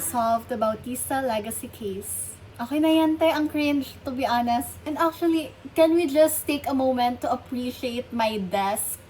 solve the Bautista legacy case. Okay na yan, te. Ang cringe, to be honest. And actually, can we just take a moment to appreciate my desk?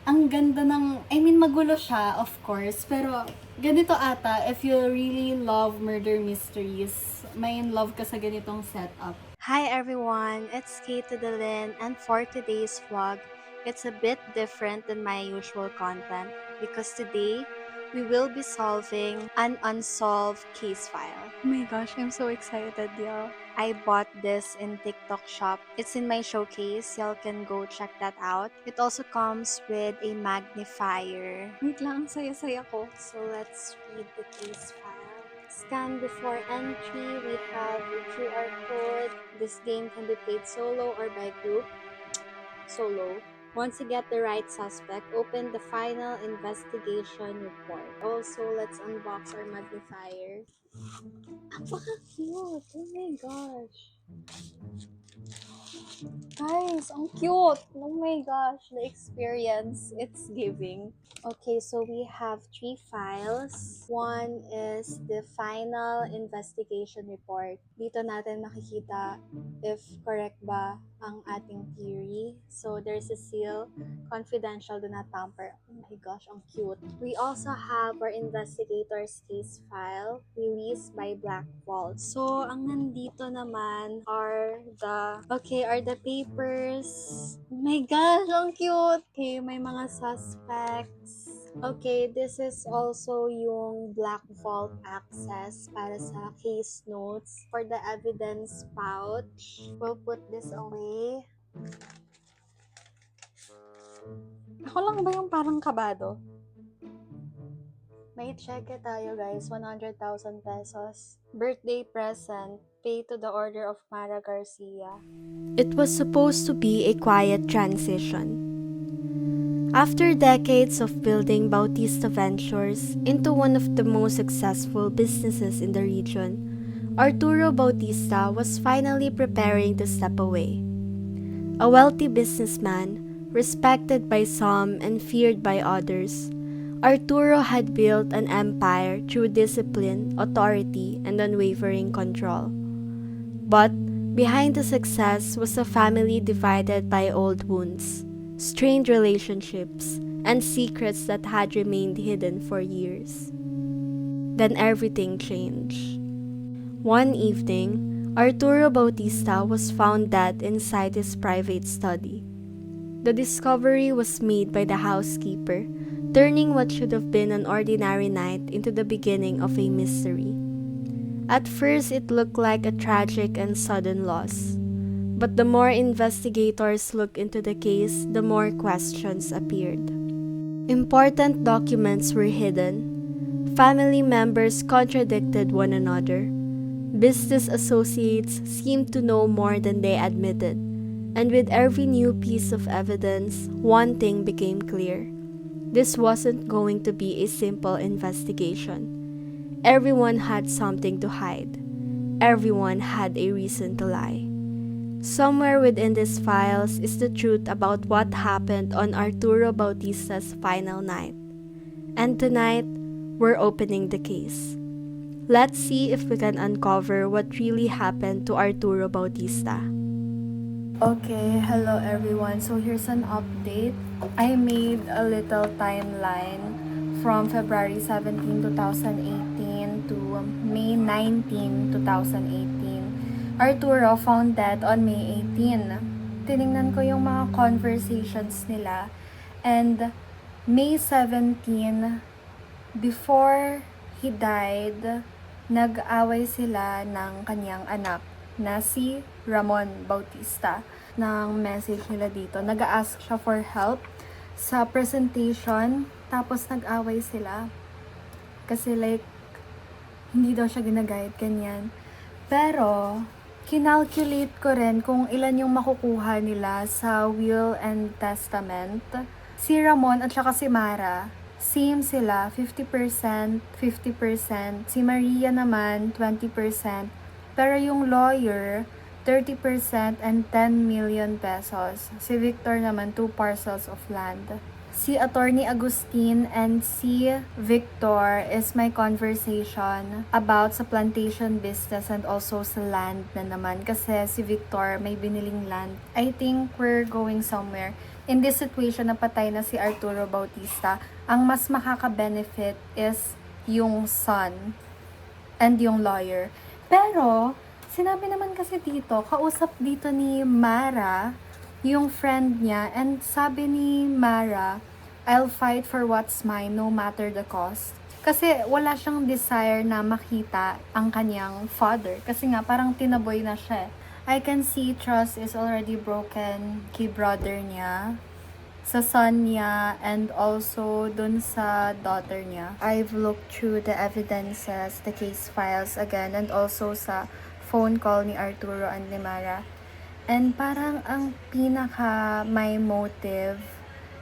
Ang ganda ng, magulo siya, of course. Pero, ganito ata, if you really love murder mysteries, may in love ka sa ganitong setup. Hi everyone, it's Kate Delin, and for today's vlog, it's a bit different than my usual content because today we will be solving an unsolved case file. Oh my gosh, I'm so excited, y'all. I bought this in TikTok shop. It's in my showcase. Y'all can go check that out. It also comes with a magnifier. Wait lang, ang saya-saya ko. So let's read the case file. Scan before entry. We have a QR code. This game can be played solo or by group. Solo. Once you get the right suspect, open the final investigation report. Also, let's unbox our magnifier. Napaka-cute! Oh my gosh! Guys, ang cute! Oh my gosh, the experience it's giving. Okay, so we have 3 files. One is the final investigation report. Dito natin makikita if correct ba ang ating theory. So there's a seal, confidential, do not tamper. Oh my gosh, ang cute. We also have our investigator's case file released by Black Vault. So ang nandito naman are the papers. Oh my gosh, ang cute! Okay, may mga suspects. Okay, this is also yung Black Vault access para sa case notes. For the evidence pouch, we'll put this away. Ako lang ba yung parang kabado? May cheque tayo guys, 100,000 pesos. Birthday present, pay to the order of Mara Garcia. It was supposed to be a quiet transition. After decades of building Bautista Ventures into one of the most successful businesses in the region, Arturo Bautista was finally preparing to step away. A wealthy businessman, respected by some and feared by others, Arturo had built an empire through discipline, authority, and unwavering control. But behind the success was a family divided by old wounds, strained relationships, and secrets that had remained hidden for years. Then everything changed. One evening, Arturo Bautista was found dead inside his private study. The discovery was made by the housekeeper, turning what should have been an ordinary night into the beginning of a mystery. At first, it looked like a tragic and sudden loss. But the more investigators looked into the case, the more questions appeared. Important documents were hidden. Family members contradicted one another. Business associates seemed to know more than they admitted. And with every new piece of evidence, one thing became clear. This wasn't going to be a simple investigation. Everyone had something to hide. Everyone had a reason to lie. Somewhere within these files is the truth about what happened on Arturo Bautista's final night. And tonight, we're opening the case. Let's see if we can uncover what really happened to Arturo Bautista. Okay, hello everyone. So here's an update. I made a little timeline from February 17, 2018 to May 19, 2018. Arturo found dead on May 18. Tiningnan ko yung mga conversations nila. And May 17, before he died, nag-away sila ng kanyang anak na si Ramon Bautista. Ng message nila dito, nag-ask siya for help sa presentation, tapos nag-away sila. Kasi like, hindi daw siya ginagayad, ganyan. Pero, kinalculate ko rin kung ilan yung makukuha nila sa will and testament. Si Ramon at saka si Mara, same sila, 50%, 50%. Si Maria naman, 20%. Pero yung lawyer, 30% and 10 million pesos. Si Victor naman, 2 parcels of land. si Attorney Agustin and si Victor is my conversation about sa plantation business and also sa land na naman. Kasi si Victor may biniling land. I think we're going somewhere. In this situation, napatay na si Arturo Bautista. Ang mas makaka-benefit is yung son and yung lawyer. Pero, sinabi naman kasi dito, kausap dito ni Mara, yung friend niya, and sabi ni Mara, I'll fight for what's mine no matter the cost. Kasi wala siyang desire na makita ang kanyang father. Kasi nga, parang tinaboy na siya. I can see trust is already broken kay brother niya, sa son niya, and also dun sa daughter niya. I've looked through the evidences, the case files again, and also sa phone call ni Arturo and ni Mara. And parang ang pinaka may motive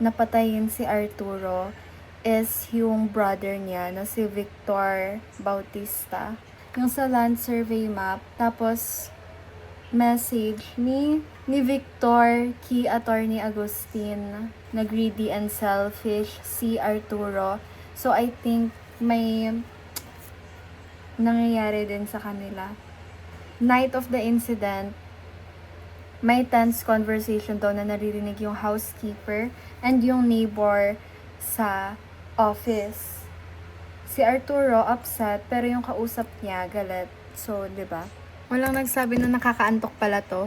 na patayin si Arturo is yung brother niya na si Victor Bautista. Yung sa land survey map, tapos message ni Victor kay Attorney Agustin na greedy and selfish si Arturo. So I think may nangyayari din sa kanila. Night of the incident, may tense conversation daw na naririnig yung housekeeper and yung neighbor sa office. Si Arturo upset, pero yung kausap niya galit. So, 'di ba? Walang nagsabi na nakakaantok pala to.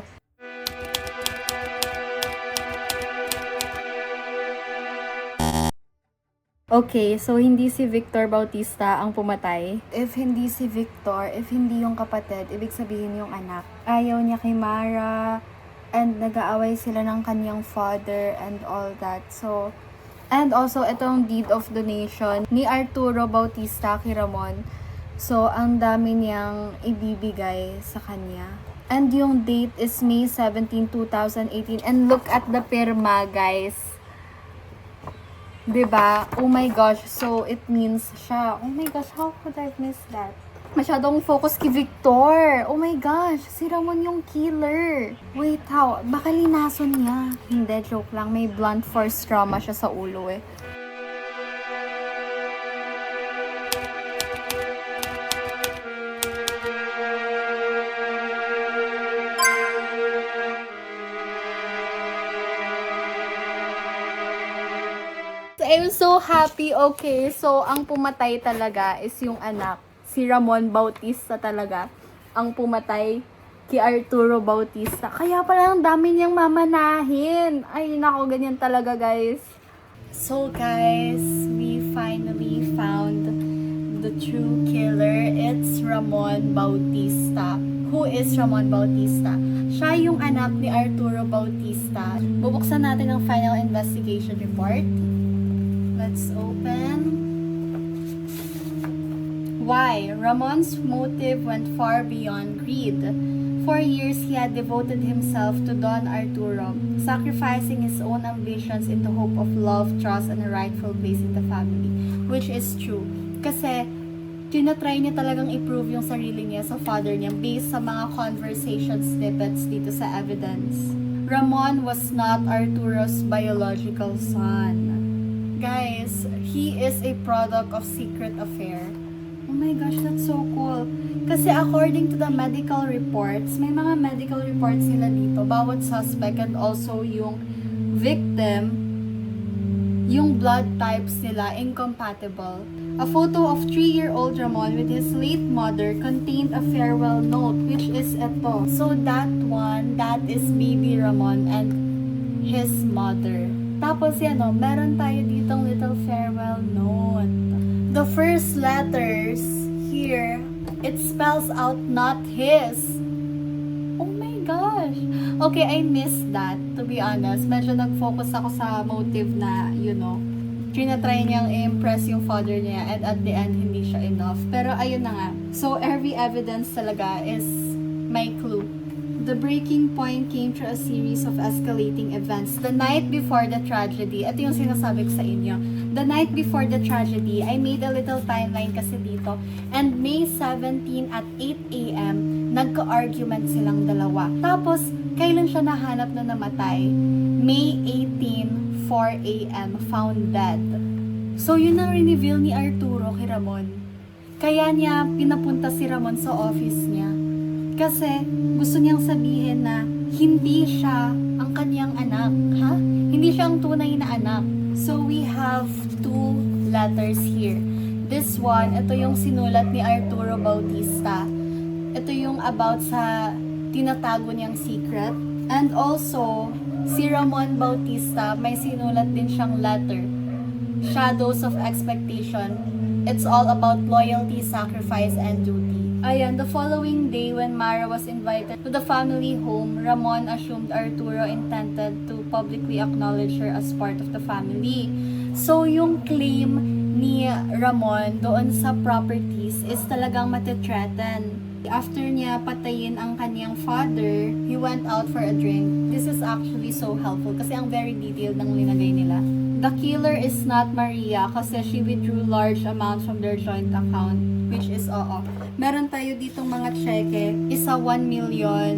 Okay, so hindi si Victor Bautista ang pumatay. If hindi si Victor, if hindi yung kapatid, ibig sabihin yung anak. Ayaw niya kay Mara, and nag-aaway sila ng kanyang father and all that. So, and also itong deed of donation ni Arturo Bautista kay Ramon. So, ang dami niyang ibibigay sa kanya. And yung date is May 17, 2018. And look at the pirma, guys. 'Di ba? Oh my gosh. So, it means siya. Oh my gosh, how could I miss that? Masyadong focus kay Victor. Oh my gosh, si Ramon yung killer. Wait, how? Baka linason niya. Hindi, joke lang. May blunt force trauma siya sa ulo eh. I'm so happy. Okay, so ang pumatay talaga is yung anak. Si Ramon Bautista talaga ang pumatay kay Arturo Bautista. Kaya pala ang dami niyang mamanahin. Ay, nako, ganyan talaga, guys. So, guys, we finally found the true killer. It's Ramon Bautista. Who is Ramon Bautista? Siya yung anak ni Arturo Bautista. Bubuksan natin ang final investigation report. Let's open. Why? Ramon's motive went far beyond greed. For years, he had devoted himself to Don Arturo, sacrificing his own ambitions in the hope of love, trust, and a rightful place in the family. Which is true. Kasi, tinatry niya talagang i-prove yung sarili niya sa father niya based sa mga conversation snippets dito sa evidence. Ramon was not Arturo's biological son. Guys, he is a product of secret affair. Oh my gosh, that's so cool. Kasi according to the medical reports, may mga medical reports sila dito, bawat suspect and also yung victim, yung blood types nila incompatible. A photo of 3-year-old Ramon with his late mother contained a farewell note, which is ito. So that one, that is baby Ramon and his mother. Tapos yan o, meron tayo ditong little farewell note. The first letters here, it spells out not his. Oh my gosh. Okay, I missed that, to be honest. Medyo nag-focus ako sa motive na, trinatry niyang i-impress yung father niya and at the end, hindi siya enough. Pero ayun na nga. So, every evidence talaga is my clue. The breaking point came through a series of escalating events. The night before the tragedy, ito yung sinasabi ko sa inyo. The night before the tragedy, I made a little timeline kasi dito. And May 17 at 8 a.m., nagka-argument silang dalawa. Tapos, kailan siya nahanap na namatay? May 18, 4 a.m. found dead. So yun ang reveal ni Arturo kay Ramon. Kaya niya pinapunta si Ramon sa office niya. Kasi gusto niyang sabihin na hindi siya ang kanyang anak. Ha? Hindi siya ang tunay na anak. So we have 2 letters here. This one, ito yung sinulat ni Arturo Bautista. Ito yung about sa tinatago niyang secret. And also, si Ramon Bautista, may sinulat din siyang letter. Shadows of Expectation. It's all about loyalty, sacrifice, and duty. Ayan, the following day when Mara was invited to the family home, Ramon assumed Arturo intended to publicly acknowledge her as part of the family. So, yung claim ni Ramon doon sa properties is talagang matithreaten. After niya patayin ang kanyang father, he went out for a drink. This is actually so helpful kasi ang very detailed ng linagay nila. The killer is not Maria kasi she withdrew large amounts from their joint account, which is oo. Meron tayo ditong mga cheque, isa 1 million,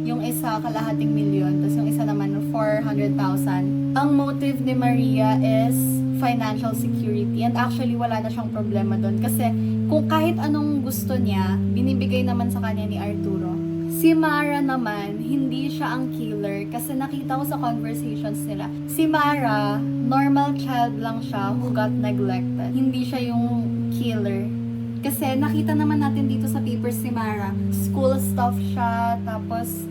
yung isa kalahating milyon, tapos yung isa naman 400,000. Ang motive ni Maria is financial security, and actually wala na siyang problema doon kasi kung kahit anong gusto niya, binibigay naman sa kanya ni Arturo. Si Mara naman, hindi siya ang killer kasi nakita ko sa conversations nila. Si Mara, normal child lang siya who got neglected. Hindi siya yung killer. Kasi nakita naman natin dito sa papers si Mara, school stuff siya, tapos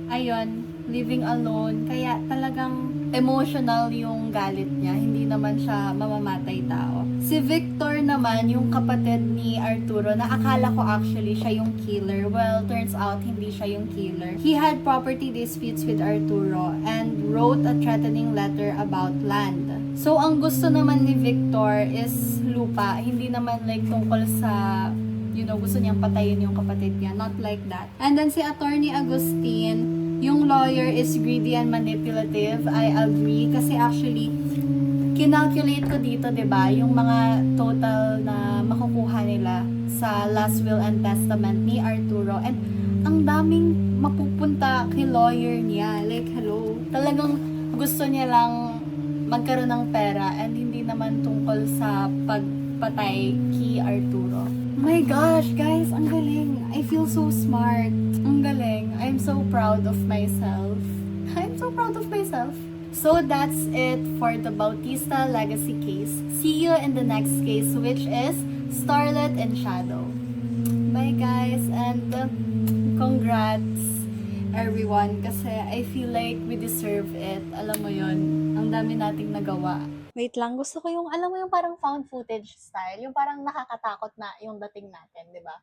ayun, living alone. Kaya talagang emotional yung galit niya. Hindi naman siya mamamatay tao. Si Victor naman, yung kapatid ni Arturo, na akala ko actually siya yung killer. Well, turns out hindi siya yung killer. He had property disputes with Arturo and wrote a threatening letter about land. So, ang gusto naman ni Victor is lupa. Hindi naman like tungkol sa gusto niyang patayin yung kapatid niya. Not like that. And then si Attorney Agustin, yung lawyer is greedy and manipulative. I agree. Kasi actually, kinalculate ko dito, 'di ba, yung mga total na makukuha nila sa last will and testament ni Arturo. And ang daming mapupunta kay lawyer niya. Like, hello. Talagang gusto niya lang magkaroon ng pera and hindi naman tungkol sa pagpatay kay Arturo. My gosh, guys, ang galing. I feel so smart. Ang galing. I'm so proud of myself. I'm so proud of myself. So that's it for the Bautista legacy case. See you in the next case, which is Starlet and Shadow. Bye guys, and congrats everyone kasi I feel like we deserve it. Alam mo yon, ang dami nating nagawa. Wait lang, gusto ko yung, alam mo yung parang found footage style, yung parang nakakatakot na yung dating natin, di ba?